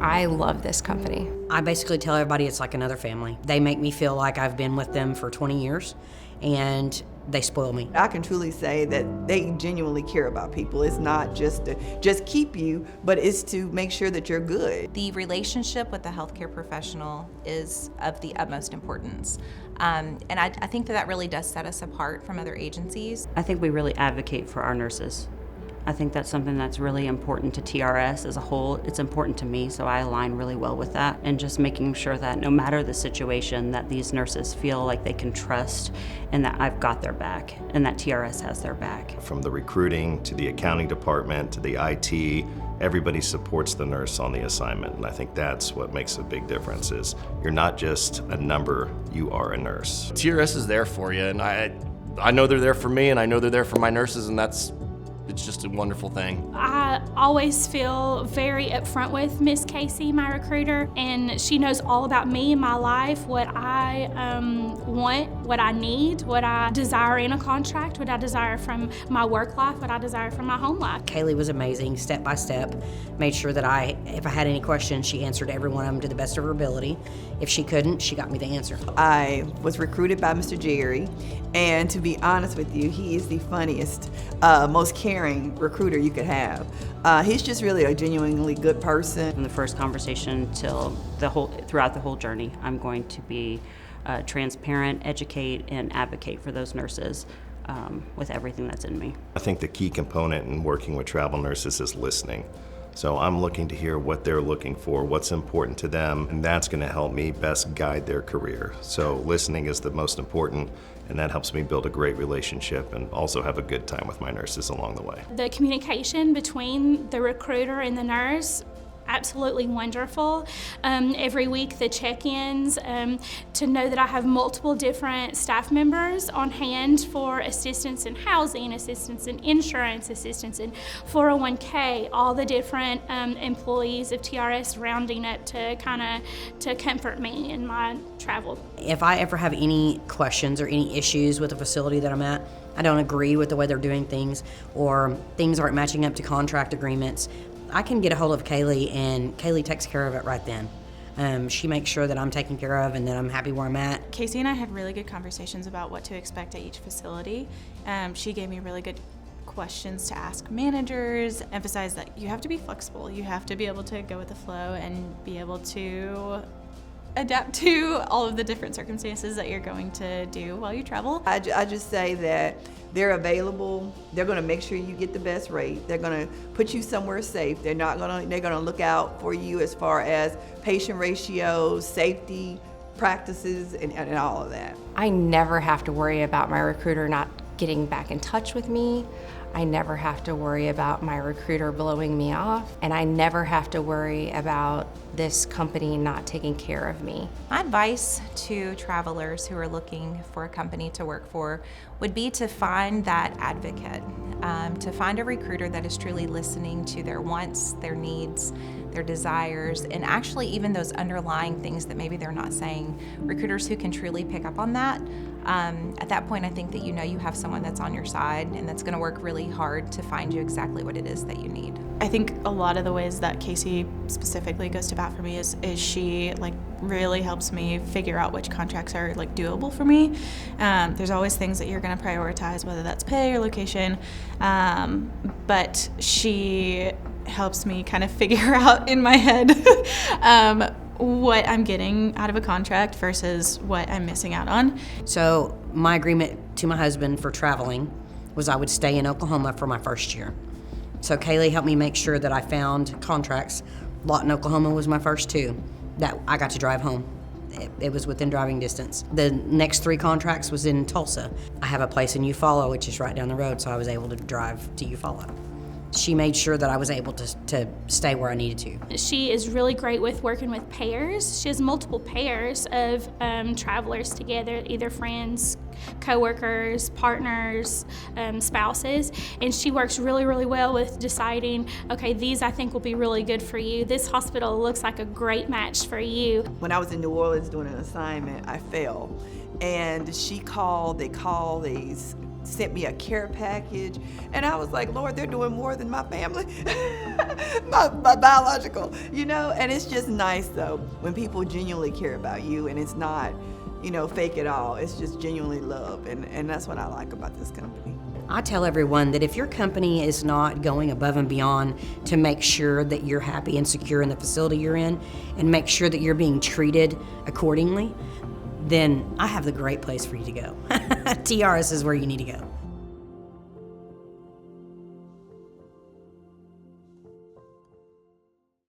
I love this company. I basically tell everybody it's like another family. They make me feel like I've been with them for 20 years, and they spoil me. I can truly say that they genuinely care about people. It's not just to just keep you, but it's to make sure that you're good. The relationship with the healthcare professional is of the utmost importance. And I think that really does set us apart from other agencies. I think we really advocate for our nurses. I think that's something that's really important to TRS as a whole. It's important to me, so I align really well with that. And just making sure that no matter the situation, that these nurses feel like they can trust and that I've got their back and that TRS has their back. From the recruiting to the accounting department to the IT, everybody supports the nurse on the assignment. And I think that's what makes a big difference is you're not just a number, you are a nurse. TRS is there for you, and I know they're there for me, and I know they're there for my nurses, and it's just a wonderful thing. I always feel very upfront with Miss Casey, my recruiter, and she knows all about me and my life, what I want, what I need, what I desire in a contract, what I desire from my work life, what I desire from my home life. Kaylee was amazing, step by step, made sure that if I had any questions, she answered every one of them to the best of her ability. If she couldn't, she got me the answer. I was recruited by Mr. Jerry, and to be honest with you, he is the funniest, most caring recruiter you could have. He's just really a genuinely good person. From the first conversation till throughout the whole journey, I'm going to be transparent, educate, and advocate for those nurses with everything that's in me. I think the key component in working with travel nurses is listening. So I'm looking to hear what they're looking for, what's important to them, and that's going to help me best guide their career. So listening is the most important, and that helps me build a great relationship and also have a good time with my nurses along the way. The communication between the recruiter and the nurse, absolutely wonderful. Every week the check-ins, to know that I have multiple different staff members on hand for assistance in housing, assistance in insurance, assistance in 401k, all the different employees of TRS rounding up to to comfort me in my travel. If I ever have any questions or any issues with the facility that I'm at, I don't agree with the way they're doing things, or things aren't matching up to contract agreements, I can get a hold of Kaylee, and Kaylee takes care of it right then. She makes sure that I'm taken care of and that I'm happy where I'm at. Casey and I had really good conversations about what to expect at each facility. She gave me really good questions to ask managers, emphasize that you have to be flexible. You have to be able to go with the flow and be able to adapt to all of the different circumstances that you're going to do while you travel. I just say that they're available. They're going to make sure you get the best rate. They're going to put you somewhere safe. They're going to look out for you as far as patient ratios, safety practices, and all of that. I never have to worry about my recruiter not getting back in touch with me. I never have to worry about my recruiter blowing me off, and I never have to worry about this company not taking care of me. My advice to travelers who are looking for a company to work for would be to find that advocate, to find a recruiter that is truly listening to their wants, their needs, their desires, and actually even those underlying things that maybe they're not saying. Recruiters who can truly pick up on that. At that point, I think that you have someone that's on your side and that's going to work really hard to find you exactly what it is that you need. I think a lot of the ways that Casey specifically goes to bat for me is she really helps me figure out which contracts are doable for me. There's always things that you're going to prioritize, whether that's pay or location, but she helps me kind of figure out in my head what I'm getting out of a contract versus what I'm missing out on. So my agreement to my husband for traveling was I would stay in Oklahoma for my first year. So Kaylee helped me make sure that I found contracts. Lawton, Oklahoma was my first two that I got to drive home. It was within driving distance. The next 3 contracts was in Tulsa. I have a place in Eufaula, which is right down the road, so I was able to drive to Eufaula. She made sure that I was able to stay where I needed to. She is really great with working with pairs. She has multiple pairs of travelers together, either friends, co-workers, partners, spouses, and she works really, really well with deciding, okay, these I think will be really good for you. This hospital looks like a great match for you. When I was in New Orleans doing an assignment, I fell, and they call these sent me a care package. And I was like, Lord, they're doing more than my family, my biological, you know? And it's just nice though, when people genuinely care about you and it's not, you know, fake at all. It's just genuinely love. And that's what I like about this company. I tell everyone that if your company is not going above and beyond to make sure that you're happy and secure in the facility you're in and make sure that you're being treated accordingly, then I have the great place for you to go. TRS is where you need to go.